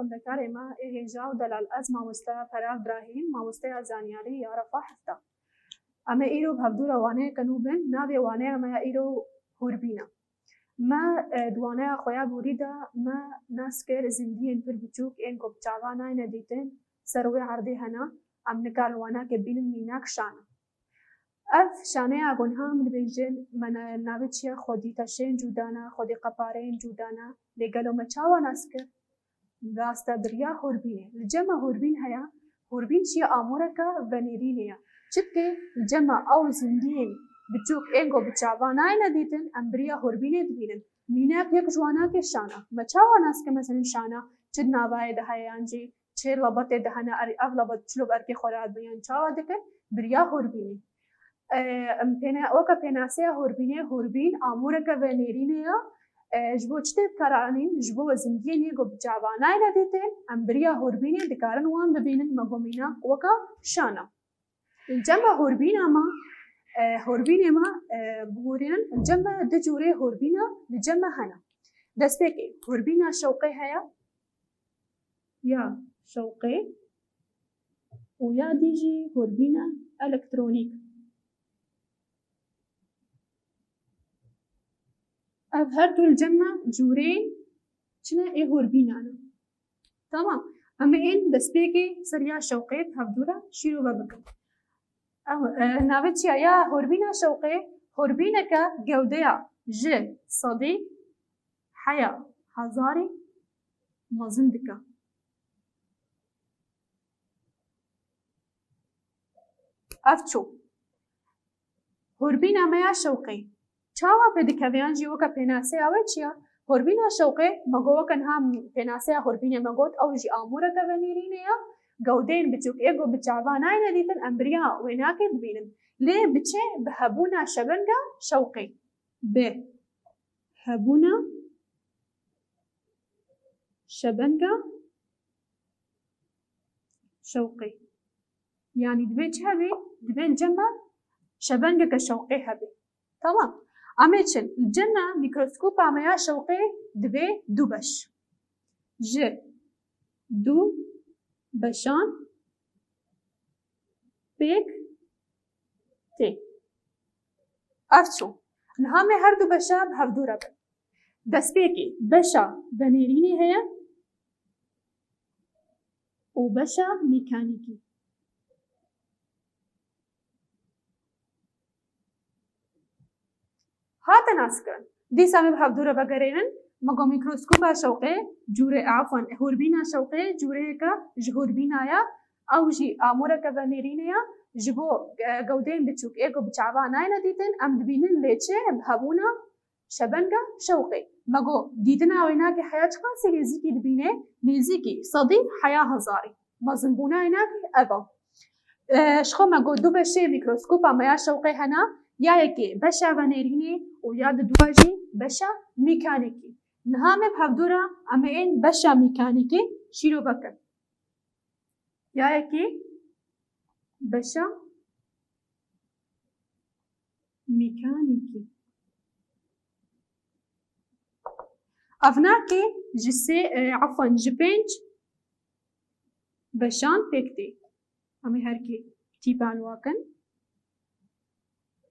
خوندەکارێ ما هێژا و دەلال ئەز مامۆستا پەراو براهیم مامۆستەیا زانیاری یا ڕەفا حفتا ئەمە ئیرۆ هەفتوورە وانەیە کە نو بن ناوێ وانەیە ئەمەیە ئیرۆ هوربینە ما دوانەیە خۆیا بوریدا ما ناس کرد زیندیên pir biçûk ên ku bi çavan nayêne dîtin ser wê erdê hene em nikarin wanekê bînin mînak şana ev şaneya gonha min dibêjin me navê çi ye xwedî teşên cûdana xwedî qepareyên cûdana lê gelo me çawa nas kir rastebiriya hûrbînê li cema hûrbîn heye hûrbîn çi ye amûreka venêrînê ye çikê li cema ew zindiyên biçûk ên ku bi çavan nayêne dîtin em biriya hûrbînê dibînin mînak yek ji wanakê şana me çawa nas kir meselên şana çi di navayê de heye yan jî çê lebetê de hene ev lebet çilûk erkê xwe re yan çawa dike biriya hûrbînê weka pênaseya hûrbînê hûrbîn amûreka venêrînê ye ji bo çi tê bikare anîn ji bo zindiyên yê ku bi çavan nayêne dîtin em biriya hûrbînê dikarin wan bibînin me got mînak weka şana cema hûrbîna me hûrbînê me bihûrînin cema di cûrê hûrbîna li cema hene destpêkê hûrbîna şewqê heye ya şewqê û ya dî jî hûrbîna elektronîk ev her du li cema cûrên çine ê hûrbînan e tamam em ên destpêkê ser ya şewqê hevdûra şîrove bikin navê çi ye ya hûrbîna şewqê hûrbîneke gewdeya ji sedî heya hezarê mezin dike ev çû hûrbîna me ya şewqê çawa pê dikeve yan jî weka pênaseya we çi ye hûrbîna şewqê me got weka niha pênaseya hûrbînê me got ew jî amûreke venêrînê ye gewdeyên biçûk ê ku bi çavan nayêne dîtin em biriya wênakê dibînin lê bi çê bi hebûna şebenga şewqê bi hebûna şebenga şewqê yanî divê çi hebe divê cema şebengeke şewqê hebe tamam em ê çin li cema mîkroskopa me ya şewqê divê du beş ji du beşan pêk tê ev çû niha me her du beşa bi hevdû re bin destpêkê beşa venêrînê heye û beşa mîkanîkî hate naskirin dîsa me bi hevdû re vegerênin me got mîkroskopa şewqê cûrê afwan hûrbîna şewqê cûreyeka ji hûrbîna ye ew jî amûreke venêrînê ye ji bo gewdeyên biçûk ê ku bi çavan nayêne dîtin em dibînin lê çê bi hebûna şebenga şewqê me got dîtina wênakê heya çi qasî nêzîkî dibîne nêzîkî sedî heya hezarî mezinbûna wênakê ev e ji xwe me got du beşê mîkroskopa me ya şewqê hene ya yekê beşa venêrînê û ya di duwa jî beşa mîkanîkî niha me bi hevdû re em ên beşa mîkanîkî şîrove kirin ya yekê beşa mîkanîkî evnakê ji sê efwan ji pênc beşan pêk tê em ê herkê tîpan wakin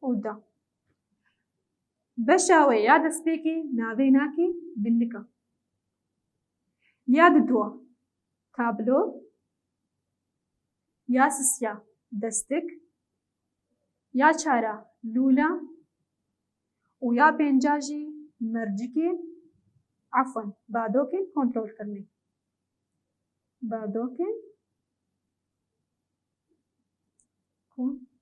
û da beşa wê ya destpêkê navê nake binnika ya di duwa tablo ya sisya destik ya çara lûla û ya pênca jî mercikên efwan bardokên kontrolkirinê bardokên kontrolkirinê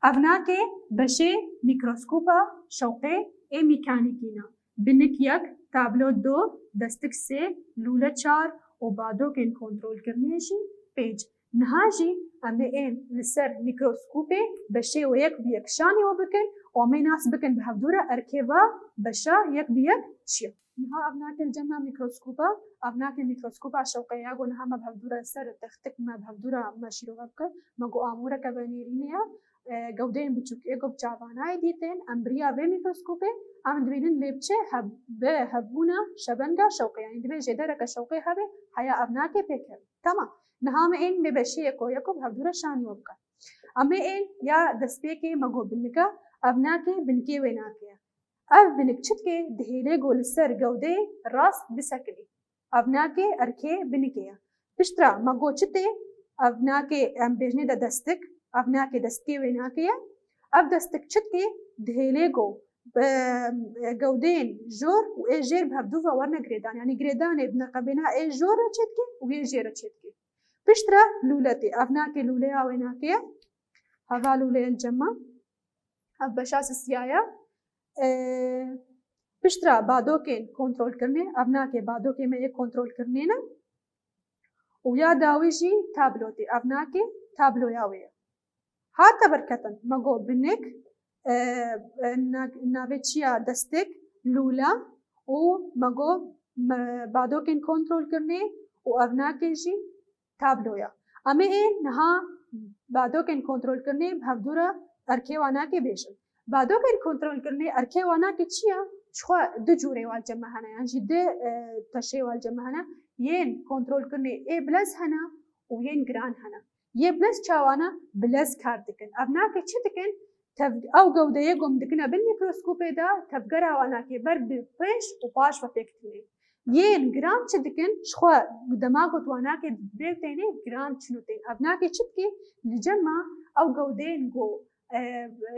ev nake beşê mîkroskopa şewqê ê mîkanîkî ne binik yek tablo du destik sê lûle çar û bardokên kontrolkirinê jî pênc niha jî em ên li ser mîkroskopê beşê wê yek bi yekşanî we bikin û em ê nas bikin bi hevdû re erkêva beşa yek bi yek çi ye niha ev nake li cema mîkroskopa ev nake mîkroskopa şewqê ya got niha me bi hevdû re ser textik me bi hevdû re me şîrove bikin me got amûreke venêrînê ye گەودەیان بچووک ئێگۆ بچاوانای دیتێن ئەم بریا vê میکرۆسکۆپê ئەم دبینن لێ بچێ هەبوونە شەبەنگا شەوقی یانی دبێ ژێدەرەکە شەوقی هەبێ هەیە ئەv nake pêkevin tamam nihame ên bê beşiyeko yeko bi hevdûre şaniyo bike em ê ên ya destpêkê me got binika ev nake binikê wê nake ye ev binik çi dike dihêle got li ser gewdeyê rast bisekilî ev nake erkê binikê ye piştre me got çi tê ev nake em bêjnê de destik ev nake destkê wê nake ye ev destik çi dike dihêle got gewdeyên jor û ê jêr bi hevdû ve werne girêdan yanî girêdanê bi neqebêna ê jor re çê dike û ê jêr re çê dike piştre lûletê ev nake lûleya wê nake ye heva lûleyên cema ev beşa sisiya ye piştre badokên kontrolkirinê ev nake badokê me yê kontrolkirinê ne û ya dawî jî tablotê ev nake tabloya wê ye hate berketin me got binik navê çi ya destek lûla û me got badokên kontrolkirinê û ev nake jî tabloya em ê niha badokên kontrolkirinê bi hevdûre erkê wan nake bêjin badokên kontrolkirinê erkê wan nake çi ye ji xwe du cûrê wal ceme hene yan jî du teşê wal ceme hene yên kontrolkirinê ê bilez hene û yên giran hene yê bilez çawan e bilez kar dikin ev nake çi dikin ew gewdeyê gom dikine bin mîkroskopê de tevgera wan nake ber bi pêş û paş ve pêktinê yên giran çi dikin ji xwe dema got wan nake bêv têne giran çûnû tên ev nake çi dike li cema ew gewdeyên got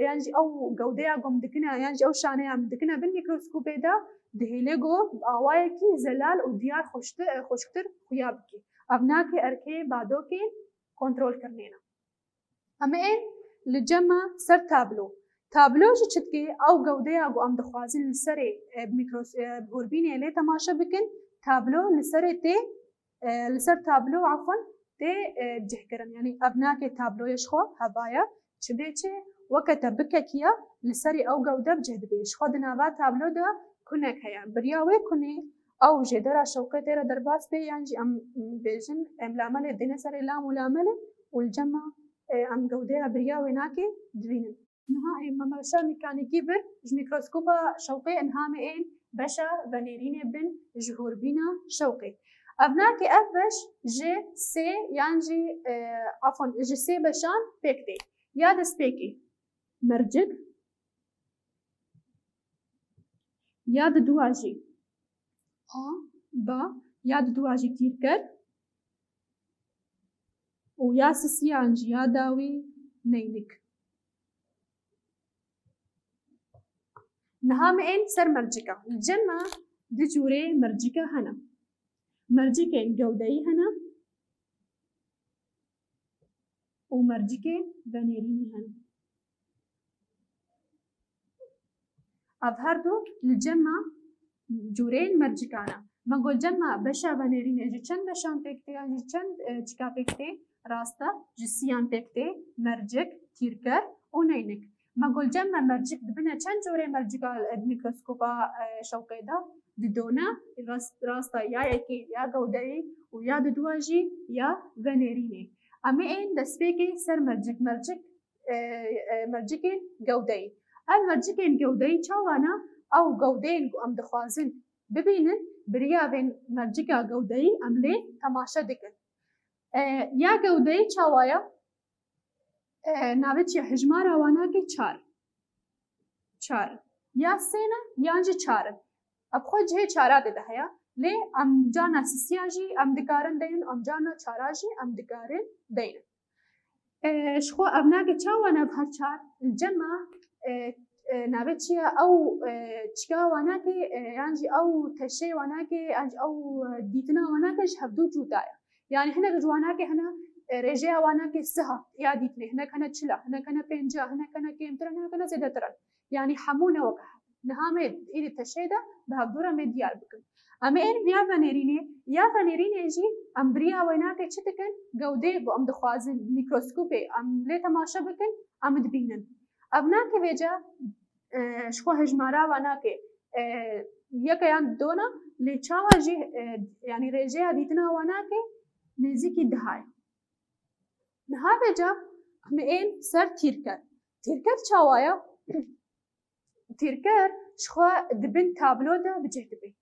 yan jî ew gewdeya gom dikine yan jî ew şaneya min dikine bin mîkroskopê de dihêle got bi awayekî zelal û diyar xweşktir xuya bike ev nake erkê badokên kontrolkirinê ne em ê li cema ser tablo tablo jî çi dike ew gewdeya got em dixwazin li serê bi hûrbînê lê temaşe bikin tablo li serê tê li ser tablo afwan tê cihkirin yanî ev nake tabloya ji xwe heva ye çi bê çê weke te bikekiya li serê ew gewde bicih dibe ji xwe di nava tablo de kunek heye biriya wê kunê ew jêdera şewqê tê re derbas bê yan jî em bêjin em lamelê dîne serê lam û lamelê û li cema em gewdeya biriya wê nake dibînin niha me beşa mîkanîkî bir ji mîkroskopa şewqê niha me ên beşa venêrînê bin ji hûrbîna şewqê ev nake ev beş ji sê yan jî afwan ji sê beşan pêk tê ya destpêkê mercik ya di duwa jî ha ba ya di duwa jî tîrker û ya sisiyan jî ya dawî neynik niha me ên ser mercika li cema du cûrê mercika hene mercikên gewdeyî hene û mercikên venêrînî hene ev her du li cema cûreyên mercikan e me got cema beşa venêrînê ji çend beşan pêk tê yan jî çend çika pêk tê rast e ji sîyan pêk tê mercik tîrker û neynik me got cema mercik dibine çend cûrê mercika di mîkroskopa şewqê de di done rasta ya yekê ya gewdeyê û ya di duwa jî ya venêrînê em ê ên destpêkê ser mercikên gewdeyî ev mercikên gewdeyî çawan e ew gewdeyên em dixwazin bibînin biriya vê mercika gewdeyî em lê temaşe dikin ya gewdeyî çawa ye navê çi ye hejmara wan nake çar ya sê ne yan jî çar in ev xwe cihê çara de de heye lê em cana sisiya jî em dikarin deynin em cana çara jî em dikarin deynin ji xwe ev nake çawan ev her çar li cema navê çi ye ew çika wan nake yan jî ew teşê wan nake yan jî ew dîtina wan nake ji hevdû cuda ye yanî hinek ji wan nake hene rêjeya wan nake siha ya dîtinê hinek hene çila hinek hene pênca hinek hene kêmtir in hinek hene zêdetir in yanî hemû ne wek niha me êdî teşê de bi hevdûra me diyar bikin em ê ya venêrînê ya venêrînê jî em biriya wê nake çi dikin gewdeyê got em dixwazin mîkroskopê em lê temaşe bikin em dibînin ev nake vêca ji xwe hejmara wan nake yeke yan dona lê çawa jî yanî rêjeya dîtina wan nake nêzîkî diha ye niha vêca em ên ser tîrker تیرکر چاوایا تیرکر شخوا دبن تابلو دا بجهد بی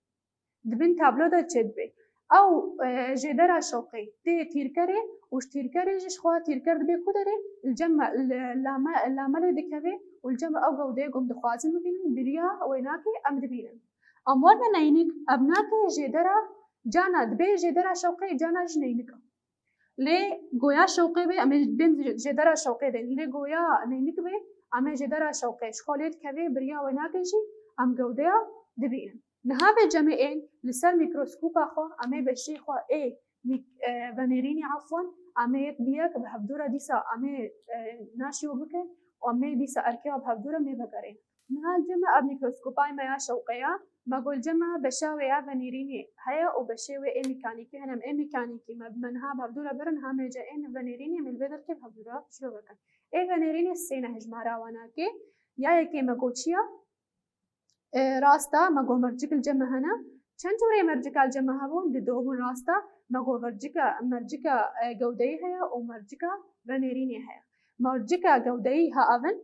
دبن تابلو دا جد بی او جدرا شوقي تي تيركري وش تيركري جشخوا تيركر دبي كودري الجمع لامل دكبي والجمع او غودي قم دخوازن مبينن بريا ويناكي ام دبينن امورنا نينك ابناكي جدرا جانا دبي جدرا شوقي جانا جنينك لي گویا شوقي بي ام بين جدرا شوقي دي لي گویا نينك بي ام جدرا شوقي شخوليت كبي بريا ويناكي جي ام غودي دبينن نهابه جمعين لسر ميكروسكوب اخو امي بشي خو اي فانيريني عفوا امي بيك بهبدوره ديسا امي ناشيو بكن وامي ديسا اركيو بهبدوره مي بقرين نهال جمع ميكروسكوباي ما شوقيا ما قول جمع بشاوي يا فانيريني هيا وبشاوي اي ميكانيكي هنم اي ميكانيكي ما بمنها بهبدوره برن هامي جاين فانيريني من البدر كيف بهبدوره شلو بكن اي فانيريني السينه هجمارا واناكي يا يكي ما قوتشيا راستا مگو مرجک الجمع هنا چند جوری مرجک الجمع هبون دو راستا مگو مرجک جودهی هیا و مرجک ونیرینی هیا مرجک جودهی ها اون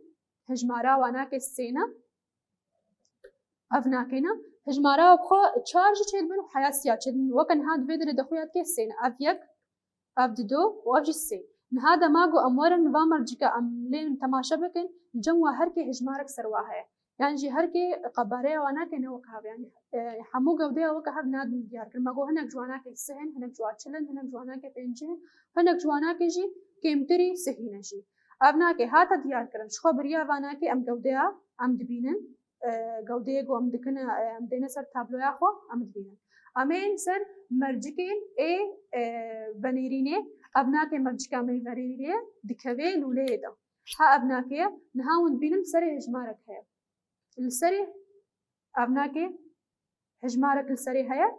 هجمارا واناک السینه افناکینا هجمارا بخو چارج چید بنو حیاسیا چید وکن هاد بدر دخویات که السینه اف یک اف دو و اف جسین هذا ماگو امورن و مرجک املين تماشا بکن جمع هر که هجمارک سروا هیا يعني جي هركي قبارة وانا كنا وكهاب يعني حمو جودة وكهاب ناد مديار كل ما جو هناك جوانا كيسهن هناك جواتشلن هناك جوانا كبنجه هناك جوانا كيجي كيمتري سهينا جي أبنا كي هاتا ديار كرن شخو بريا وانا كي أم جودة أم دبينن جودة جو أم دكنا أم دينا سر تابلو يا خو أم دبينن أمين سر مرجكين إيه بنيرينه أبنا كي مرجكا من فريريه دكبه لوليدا ها أبنا كي نهاون بينن سر هجمارك هي السري أبناكي هجمارك السري هيا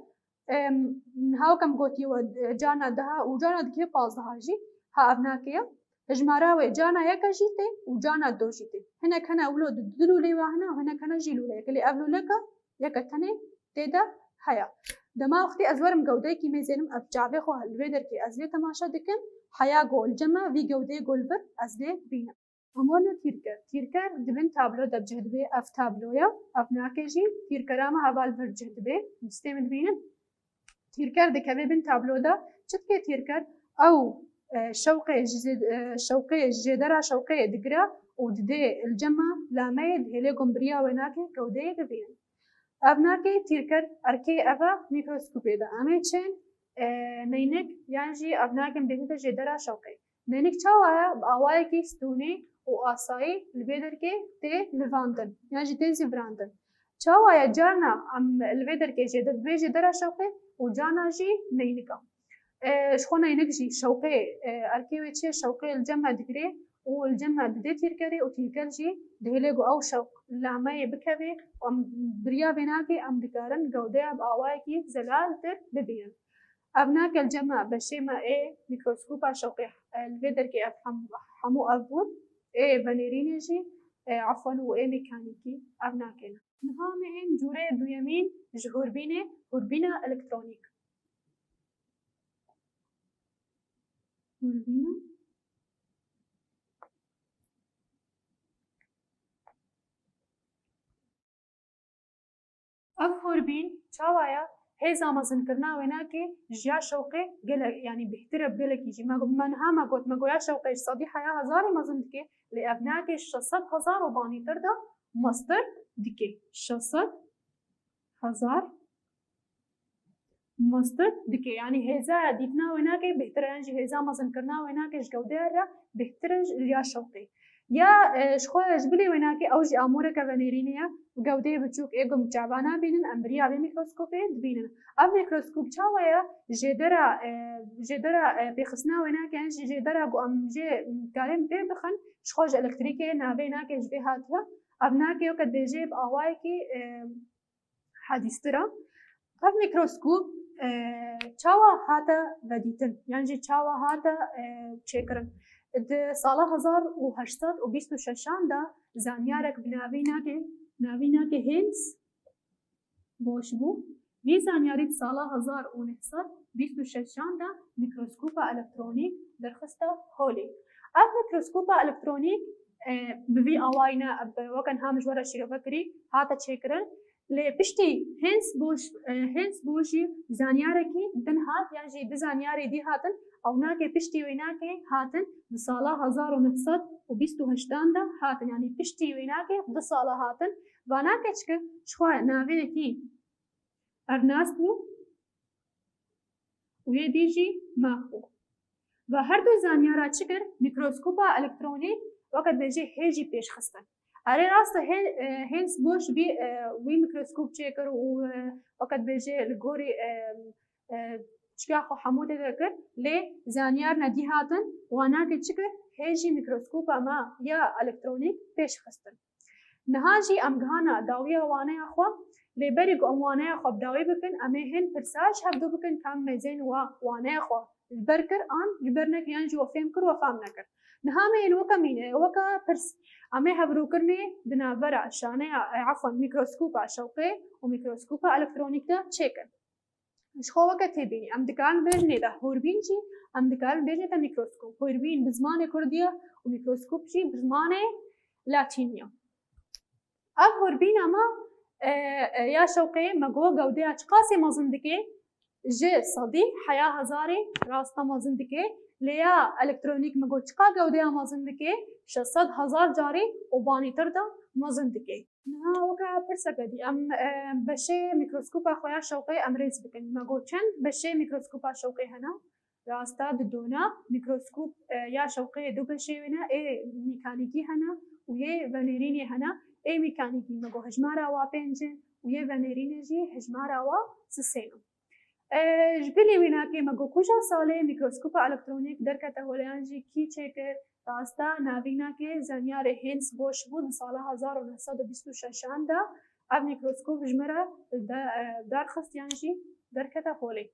هاو كم قوتي وجانا دها وجانا دكي بازها جي ها أبناكي هجمارا وجانا يكا جيتي وجانا دو جيتي هنا كان أولو دلو لي واهنا وهنا كان جيلو لي كلي أولو لكا يكا تاني تيدا هيا دما وقتي أزور مقودي كي ميزينم أبجابي خو هالويدر كي أزلي تماشا دكن حيا قول جمع في قودي قول بر أزلي بينا أمورنا تيركر دبن تابلو دب جهد بي أف تابلويا أف ناكيجي تيركراما هبال بر جهد بي مستمد بينا تيركر دكبي بن تابلو دا چتكي تيركر أو شوقي جدرا شوقي دقرا وددي الجمع لامي دهلي قمبريا وناكي كودي دبينا أبناكي تيركر أركي أفا ميكروسكوبي دا أمي چين نينك يعني أبناكي مدهده جدرا شوقي نينك چاوايا بأوايا كي ستوني وآسایی البیدر که تی لواندن یا جدی زبراندن چاوایا جانا ام البیدر که جدت بیجی درا شوقه و جانا جی نینکا شخو نینک جی شوقه ارکیوی چه شوقه الجمع دگری و الجمع ددی تیرکری و تیرکر جی دهلگو او شوق لامه بکوی و ام بریا بیناکی ام دکارن گوده اب آوائی کی زلال تر ببینن ابناك الجمع بشيما ايه ميكروسكوبا شوقي البيدر كي افهم حمو ابون ايه فانيريني جي عفوا وايه ميكانيكي ابناكينا نهامين جوري دويمين جهوربيني هوربينا الكترونيك هوربينا اف هوربين چاوايا هيزا مزن کرنا وینا که جیا شوقه گل يعني بهتر بگل کی ما منها ما قلت ما گویا شوقه صدی حیا هزار مزن که لابناك 600,000 وباني تردا مصدر دكي 600,000 مصدر دكي يعني هيزا ديتنا ويناك بهتر يعني هيزا مزن کرنا ويناك جودة بهتر يا شوقي يا شخوة جبلي ويناك أوجي أمورك فانيرينيا وجودة بتشوف إيجو متعبانا بينن أمبريا بميكروسكوبين بينن أب ميكروسكوب شاوية جدرا بخصنا ويناك يعني جدرا جو أم جي كلام بخن شخوة إلكتريكية نابيناك جبهاتها أبناك يوكد بيجيب أوايكي حديثترا أب ميكروسكوب شاوا هذا بديتن يعني شاوا هذا شكرن سال 1826 دا زانیارک بناویناکه هینس باش بو وی زانیاریت سال 1926 دا میکروسکوپ الکترونیک درخسته هولی اف میکروسکوپ الکترونیک بوی آواینا وکن همش ورا شیرو بکری هاتا چکرن لی پشتی هنس بوشی زانیاره کی دن هات یعنی جی دزانیاره دی هاتن او ناکه پشتی ویناکه هاتن بسالا 1928 دا هاتن یعنی پشتی ویناکه بسالا هاتن و ناکه چکر شخوا ناوه کی ارناس بو و یه دیجی ماخو و هر دو زانیارا چکر میکروسکوپا الکترونیک وقت بيجي هيجي بيش خستن على راسه هنس بوش بي وي ميكروسكوب تشيكر وقت بيجي الجوري تشكاخو حمودة ذكر لي زانيار ندي هاتن وانا كتشكر هيجي ميكروسكوب اما يا الكترونيك بيش خستن نهاجي امغانا داوية وانا اخوا لي بريق اموانا اخوا بداوي بكن امهن فرساج هبدو بكن كام مزين وانا اخوا البركر ان جبرنك ينجي وفهم كر وفهم نكر نهامه الوكا مينه وكا برس امي هبرو كرني دنا برا شانه عفوا ميكروسكوب شوقي وميكروسكوب الكترونيك ده تشيكن مش هو وقت تبيني ام دكان بيجني ده هوربينجي ام دكان بيجني ده ميكروسكوب هوربين بزمان كردية وميكروسكوب شي بزمان لاتينيا اب هوربين اما يا شوقي مقو قودي اشقاسي مازندكي جي صدي حياة هزاري راستا مازندكي ليا الكترونيك مقو چقا قودي مازندكي 600,000 جاري وباني تردا مازندكي نا وكا برسا قدي ام بشي ميكروسكوبا خويا شوقي ام ريز بكن مقو چند بشي ميكروسكوبا شوقي هنا راستا بدونا ميكروسكوب يا شوقي دو بشي ونا اي ميكانيكي هنا ويه فانيريني هنا اي ميكانيكي مقو هجمارا وا بينجن ويه فانيريني جي هجمارا وا سسينو جبلي ويناكي مقو كوجا سالي ميكروسكوب الكترونيك دركته هولانجي كي تشيكر راستا ناويناكي زانيار هينس بوش بود سالا 1926 دا اب ميكروسكوب جمرا درخست يانجي دركته هولي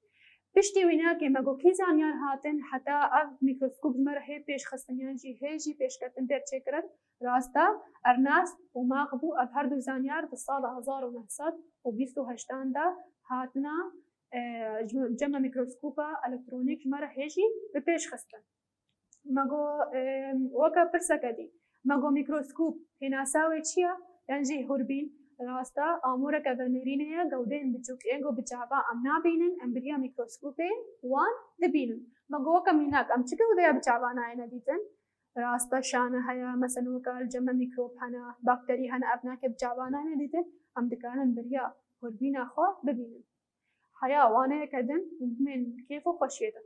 بشتي ويناكي مقو كي زانيار هاتن حتى اب ميكروسكوب جمرا هي بيش خستن يانجي هيجي بيش كتن در تشيكرن راستا ارناس وماقبو اب هردو زانيار بسالا 1928 دا هاتنا جمع ميكروسكوبا الكترونيك جمرة هيجي ببيش خستن ماغو وكا برسا كدي ماغو ميكروسكوب هنا ساوي تشيا ينجي هوربين راستا امورا كفنرينيا قودين بتشوك ايغو بجابا امنا بينن امبريا ميكروسكوبي وان دبينن ماغو وكا ميناك ام تشكو ذا بجابا ناينا ديتن راستا شانا هيا مثلا وكا الجمع ميكروب هنا باكتري هنا ابناك بجابا ناينا ديتن ام دكان امبريا هوربين اخو ببينن حياة وانا كدن من كيف خوشيته